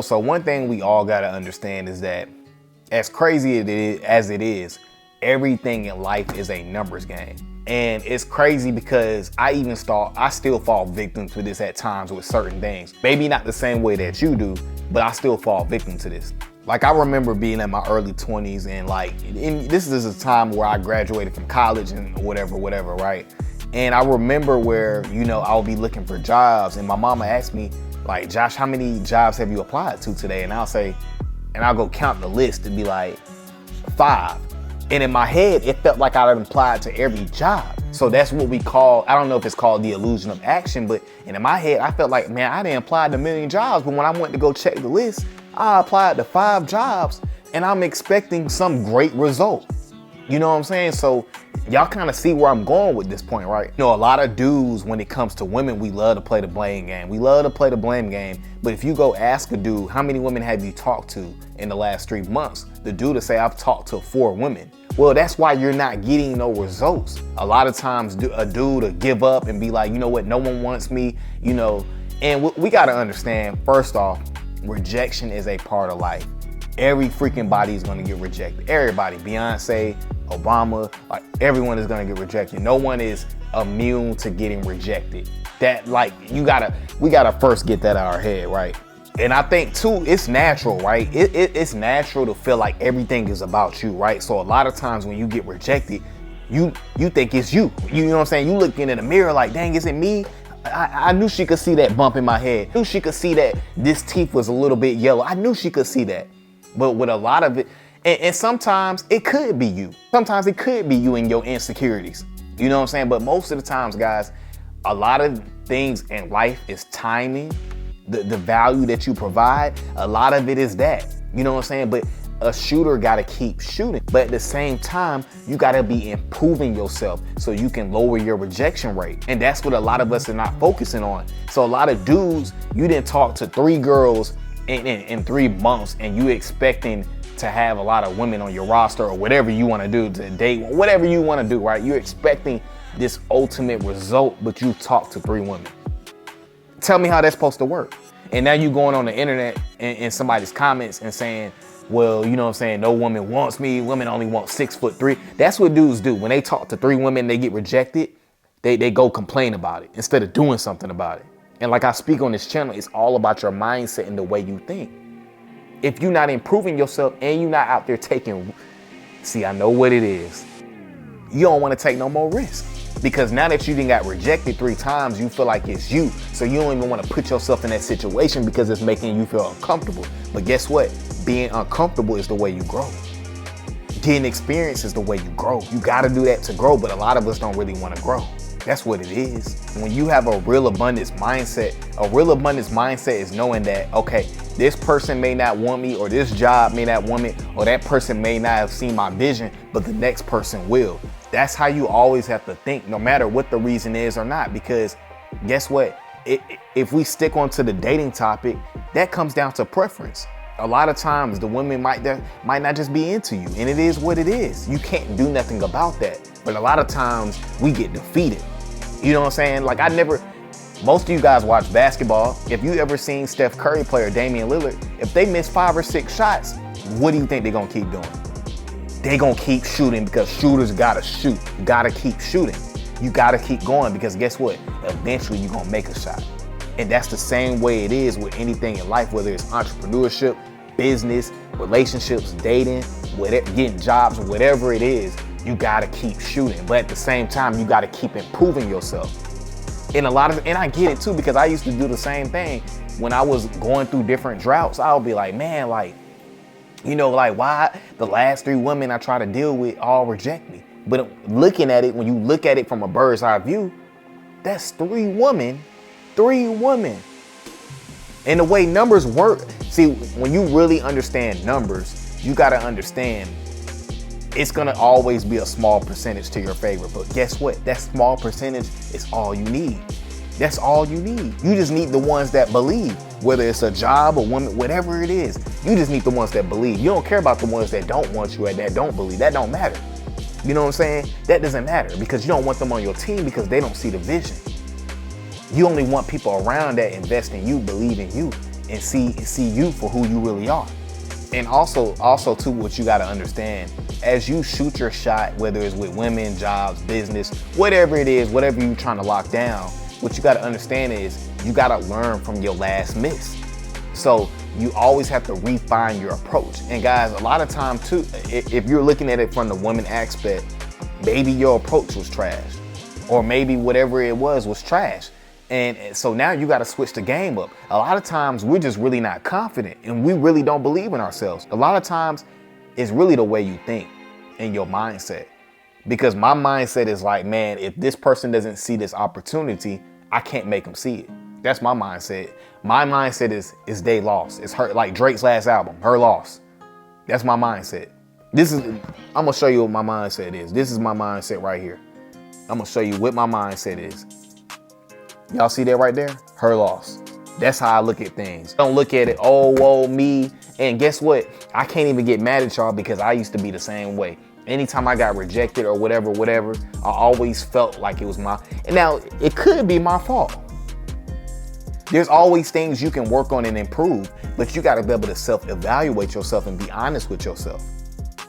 So one thing we all got to understand is that as crazy as it is, everything in life is a numbers game. And it's crazy because I still fall victim to this at times with certain things. Maybe not the same way that you do, but I still fall victim to this. Like, I remember being in my early 20s and this is a time where I graduated from college and whatever, right? And I remember where, I'll be looking for jobs and my mama asked me, like, Josh, how many jobs have you applied to today? And I'll go count the list and be like, 5. And in my head, it felt like I'd applied to every job. So that's what we call, I don't know if it's called the illusion of action, but in my head, I felt like, man, I didn't apply to a million jobs. But when I went to go check the list, I applied to 5 jobs and I'm expecting some great result. You know what I'm saying? So y'all kind of see where I'm going with this point, right? A lot of dudes, when it comes to women, we love to play the blame game. We love to play the blame game. But if you go ask a dude, how many women have you talked to in the last 3 months? The dude will say, I've talked to 4 women. Well, that's why you're not getting no results. A lot of times a dude will give up and be like, you know what, no one wants me, And we got to understand, first off, rejection is a part of life. Every freaking body is going to get rejected. Everybody, Beyonce, Obama, like, everyone is going to get rejected. No one is immune to getting rejected. We gotta first get that out of our head, right? And I think too, it's natural, right? It's natural to feel like everything is about you, right? So a lot of times when you get rejected, you think it's you. You know what I'm saying? You looking in the mirror like, dang, is it me? I knew she could see that bump in my head. I knew she could see that this teeth was a little bit yellow. I knew she could see that. But with a lot of it, and sometimes it could be you. Sometimes it could be you and your insecurities. You know what I'm saying? But most of the times, guys, a lot of things in life is timing, the value that you provide. A lot of it is that. You know what I'm saying? But a shooter got to keep shooting. But at the same time, you got to be improving yourself so you can lower your rejection rate. And that's what a lot of us are not focusing on. So a lot of dudes, you didn't talk to 3 girls in 3 months and you expecting to have a lot of women on your roster or whatever you want to do to date, whatever you want to do, right? You're expecting this ultimate result, but you talk to 3 women. Tell me how that's supposed to work. And now you going on the internet and somebody's comments and saying, well, you know what I'm saying, no woman wants me, women only want 6'3". That's what dudes do. When they talk to 3 women, they get rejected, they go complain about it instead of doing something about it. And like I speak on this channel, it's all about your mindset and the way you think. If you're not improving yourself and you're not out there I know what it is. You don't want to take no more risks. Because now that you done got rejected 3 times, you feel like it's you. So you don't even want to put yourself in that situation because it's making you feel uncomfortable. But guess what? Being uncomfortable is the way you grow. Getting experience is the way you grow. You got to do that to grow, but a lot of us don't really want to grow. That's what it is. When you have a real abundance mindset is knowing that, okay, this person may not want me, or this job may not want me, or that person may not have seen my vision, but the next person will. That's how you always have to think, no matter what the reason is or not, because guess what? If we stick onto the dating topic, that comes down to preference. A lot of times the women might not just be into you, and it is what it is. You can't do nothing about that. But a lot of times we get defeated. You know what I'm saying? Like, most of you guys watch basketball. If you ever seen Steph Curry play or Damian Lillard, if they miss 5 or 6 shots, what do you think they're gonna keep doing? They're gonna keep shooting because shooters gotta shoot. You gotta keep shooting. You gotta keep going because guess what? Eventually you're gonna make a shot. And that's the same way it is with anything in life, whether it's entrepreneurship, business, relationships, dating, getting jobs, whatever it is, you gotta keep shooting. But at the same time, you gotta keep improving yourself. And I get it too, because I used to do the same thing. When I was going through different droughts, I would be like, man, why the last 3 women I try to deal with all reject me? But looking at it, when you look at it from a bird's eye view, that's 3 women. 3 women. And the way numbers work, see, when you really understand numbers, you got to understand it's going to always be a small percentage to your favor. But guess what? That small percentage is all you need. That's all you need. You just need the ones that believe, whether it's a job or woman, whatever it is. You just need the ones that believe. You don't care about the ones that don't want you and that don't believe. That don't matter. You know what I'm saying? That doesn't matter because you don't want them on your team because they don't see the vision. You only want people around that invest in you, believe in you, and see you for who you really are. And also too, what you gotta understand, as you shoot your shot, whether it's with women, jobs, business, whatever it is, whatever you're trying to lock down, what you gotta understand is you gotta learn from your last miss. So you always have to refine your approach. And guys, a lot of time too, if you're looking at it from the woman aspect, maybe your approach was trash, or maybe whatever it was trash. And so now you got to switch the game up. A lot of times we're just really not confident and we really don't believe in ourselves. A lot of times it's really the way you think and your mindset. Because my mindset is like, man, if this person doesn't see this opportunity, I can't make them see it. That's my mindset. My mindset is they lost. It's her, like Drake's last album, her loss. That's my mindset. I'm gonna show you what my mindset is. This is my mindset right here. I'm gonna show you what my mindset is. Y'all see that right there? Her loss. That's how I look at things. Don't look at it, oh, whoa, me. And guess what? I can't even get mad at y'all because I used to be the same way. Anytime I got rejected or whatever, I always felt like it was and now it could be my fault. There's always things you can work on and improve, but you gotta be able to self-evaluate yourself and be honest with yourself.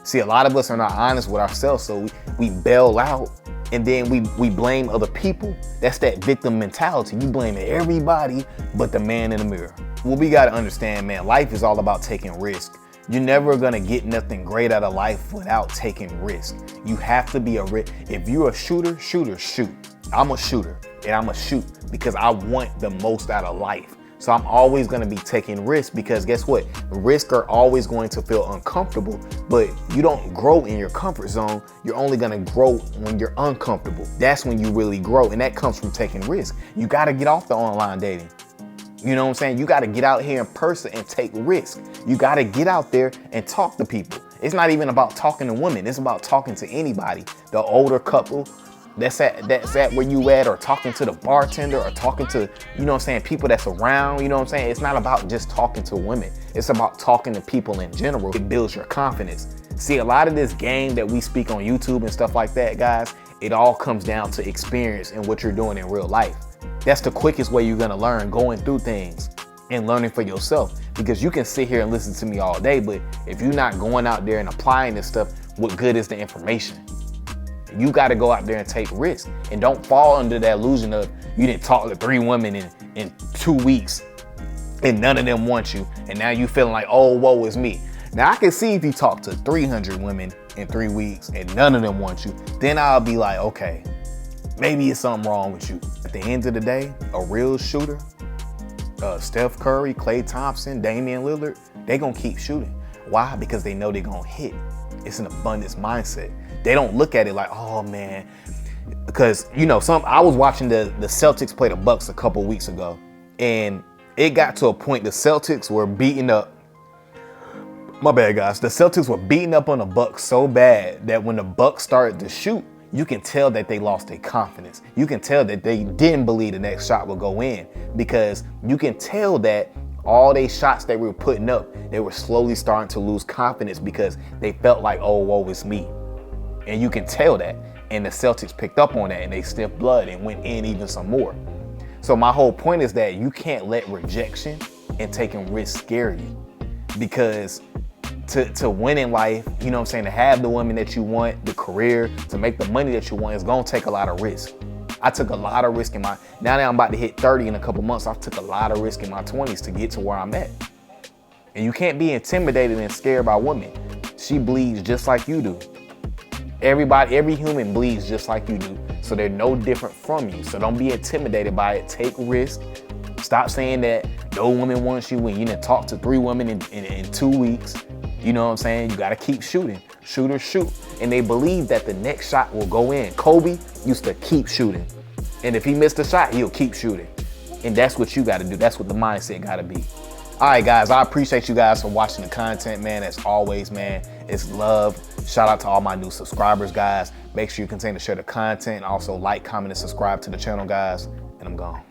See, a lot of us are not honest with ourselves, so we bail out and then we blame other people. That's that victim mentality. You blame everybody but the man in the mirror. What we gotta understand, man, life is all about taking risk. You're never gonna get nothing great out of life without taking risk. You have to be if you're a shooter, shoot. I'm a shooter and I'm a shoot because I want the most out of life. So I'm always gonna be taking risks because guess what? Risks are always going to feel uncomfortable, but you don't grow in your comfort zone. You're only gonna grow when you're uncomfortable. That's when you really grow, and that comes from taking risks. You gotta get off the online dating. You know what I'm saying? You gotta get out here in person and take risks. You gotta get out there and talk to people. It's not even about talking to women. It's about talking to anybody. The older couple, that's at where you at, or talking to the bartender, or talking to, you know what I'm saying, people that's around, you know what I'm saying? It's not about just talking to women. It's about talking to people in general. It builds your confidence. See, a lot of this game that we speak on YouTube and stuff like that, guys, it all comes down to experience and what you're doing in real life. That's the quickest way you're gonna learn, going through things and learning for yourself. Because you can sit here and listen to me all day, but if you're not going out there and applying this stuff, what good is the information? You got to go out there and take risks, and don't fall under that illusion of you didn't talk to 3 women in 2 weeks and none of them want you. And now you feeling like, oh, woe is me. Now I can see if you talk to 300 women in 3 weeks and none of them want you, then I'll be like, okay, maybe it's something wrong with you. At the end of the day, a real shooter, Steph Curry, Klay Thompson, Damian Lillard, they gonna keep shooting. Why? Because they know they're gonna hit. It's an abundance mindset. They don't look at it like, oh man, because you know, I was watching the Celtics play the Bucks a couple weeks ago, and it got to a point the Celtics were beating up. My bad, guys. The Celtics were beating up on the Bucks so bad that when the Bucks started to shoot, you can tell that they lost their confidence. You can tell that they didn't believe the next shot would go in, because you can tell that all they shots they were putting up, they were slowly starting to lose confidence because they felt like, oh, woe is me. And you can tell that. And the Celtics picked up on that and they sniffed blood and went in even some more. So my whole point is that you can't let rejection and taking risks scare you. Because to win in life, you know what I'm saying, to have the woman that you want, the career, to make the money that you want, is gonna take a lot of risk. I took a lot of risk now that I'm about to hit 30 in a couple months, I've took a lot of risk in my 20s to get to where I'm at. And you can't be intimidated and scared by women. She bleeds just like you do. Every human bleeds just like you do. So they're no different from you. So don't be intimidated by it. Take risk. Stop saying that no woman wants you when you didn't talk to 3 women in 2 weeks. You know what I'm saying? You gotta keep shooting. Shooters shoot. And they believe that the next shot will go in. Kobe used to keep shooting. And if he missed a shot, he'll keep shooting. And that's what you gotta do. That's what the mindset gotta be. All right, guys, I appreciate you guys for watching the content, man. As always, man, it's love. Shout out to all my new subscribers, guys. Make sure you continue to share the content. Also like, comment, and subscribe to the channel, guys. And I'm gone.